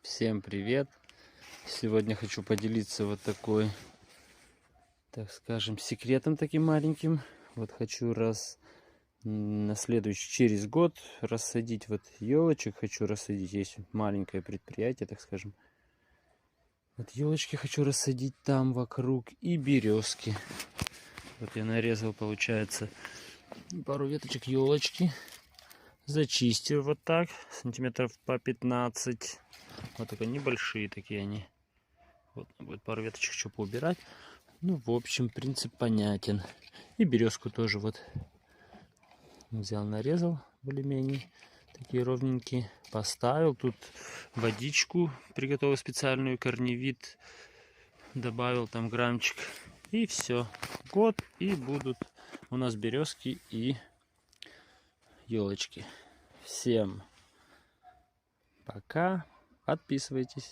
Всем привет! Сегодня хочу поделиться вот такой, так скажем, секретом таким маленьким. Вот хочу на следующий, через год рассадить вот елочек. Хочу рассадить, есть маленькое предприятие, так скажем. Вот елочки хочу рассадить там вокруг и березки. Вот я нарезал, получается, пару веточек елочки. Зачистил вот так, сантиметров по 15. Вот такие небольшие такие они. Вот будет пару веточек еще поубирать. Ну, в общем, принцип понятен. И березку тоже вот взял, нарезал более-менее. Такие ровненькие. Поставил тут водичку, приготовил специальную, корневит. Добавил там граммчик. И все. Год и будут у нас березки и елочки. Всем пока. Подписывайтесь.